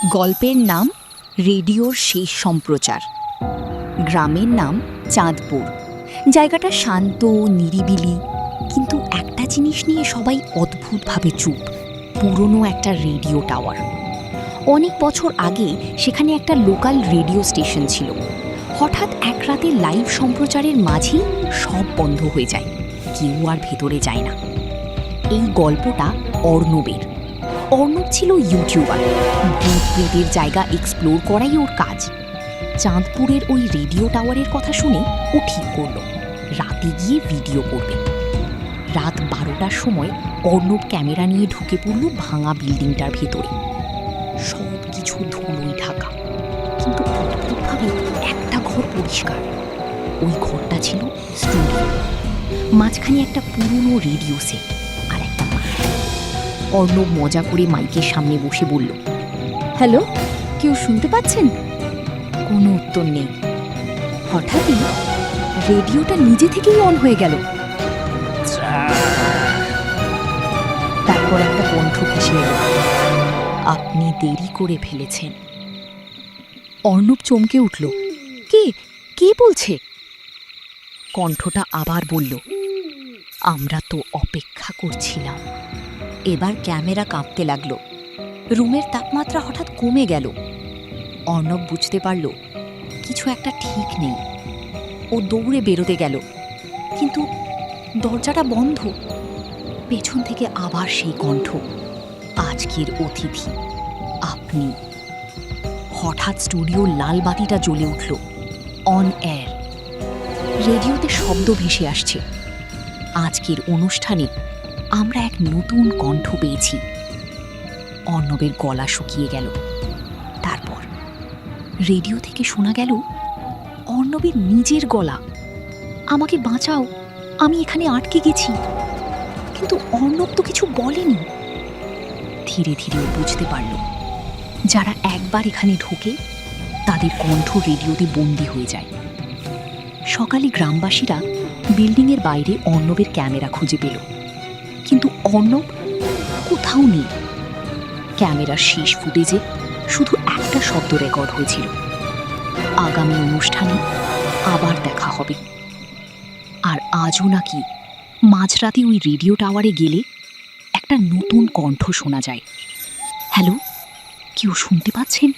গল্পের নাম রেডিওর শেষ সম্প্রচার। গ্রামের নাম চাঁদপুর। জায়গাটা শান্ত, নিরিবিলি, কিন্তু একটা জিনিস নিয়ে সবাই অদ্ভুতভাবে চুপ। পুরনো একটা রেডিও টাওয়ার। অনেক বছর আগে সেখানে একটা লোকাল রেডিও স্টেশন ছিল। হঠাৎ এক রাতে লাইভ সম্প্রচারের মাঝেই সব বন্ধ হয়ে যায়, কেউ আর ভেতরে যায় না। এই গল্পটা অর্ণবের। অর্ণব ছিল ইউটিউবার। ভূত প্রেতের জায়গা এক্সপ্লোর করাই ওর কাজ। চাঁদপুরের ওই রেডিও টাওয়ারের কথা শুনে ও ঠিক করলো রাতে গিয়ে ভিডিও করবে। রাত 12টার সময় অর্ণব ক্যামেরা নিয়ে ঢুকে পড়ল ভাঙা বিল্ডিংটার ভেতরে। সব কিছু ধুলোয় ঢাকা, কিন্তু অদ্ভুতভাবে একটা ঘর পরিষ্কার। ওই ঘরটা ছিল স্টুডিও। মাঝখানে একটা পুরনো রেডিও সেট আর একটা মাইক। অর্ণব মজা করে মাইকের সামনে বসে বলল, হ্যালো, কেউ শুনতে পাচ্ছেন? কোনো উত্তর নেই। হঠাৎই রেডিওটা নিজে থেকেই অন হয়ে গেল। তারপর একটা কণ্ঠ ভেসে এলো, আপনি দেরি করে ফেলেছেন। অর্ণব চমকে উঠল, কে কে বলছে? কণ্ঠটা আবার বলল, আমরা তো অপেক্ষা করছিলাম। এবার ক্যামেরা কাঁপতে লাগলো। রুমের তাপমাত্রা হঠাৎ কমে গেল। অর্ণব বুঝতে পারল কিছু একটা ঠিক নেই। ও দৌড়ে বেরোতে গেল, কিন্তু দরজাটা বন্ধ। পেছন থেকে আবার সেই কণ্ঠ, আজকের অতিথি আপনি। হঠাৎ স্টুডিওর লাল বাতিটা জ্বলে উঠল, অন এয়ার। রেডিওতে শব্দ ভেসে আসছে, আজকের অনুষ্ঠানে আমরা এক নতুন কণ্ঠ পেয়েছি। অর্ণবের গলা শুকিয়ে গেল। তারপর রেডিও থেকে শোনা গেল অর্ণবের নিজের গলা, আমাকে বাঁচাও, আমি এখানে আটকে গেছি। কিন্তু অর্ণব তো কিছু বলেনি। ধীরে ধীরে বুঝতে পারল যারা একবার এখানে ঢোকে তাদের কণ্ঠ রেডিওতে বন্দি হয়ে যায়। সকালে গ্রামবাসীরা বিল্ডিংয়ের বাইরে অর্ণবের ক্যামেরা খুঁজে পেল, কিন্তু অর্ণব কোথাও নেই। ক্যামেরার শেষ ফুটেজে শুধু একটা শব্দ রেকর্ড হয়েছিল, আগামী অনুষ্ঠানে আবার দেখা হবে। আর আজও নাকি মাঝরাতে ওই রেডিও টাওয়ারে গেলে একটা নতুন কণ্ঠ শোনা যায়, হ্যালো, কেউ শুনতে পাচ্ছেন?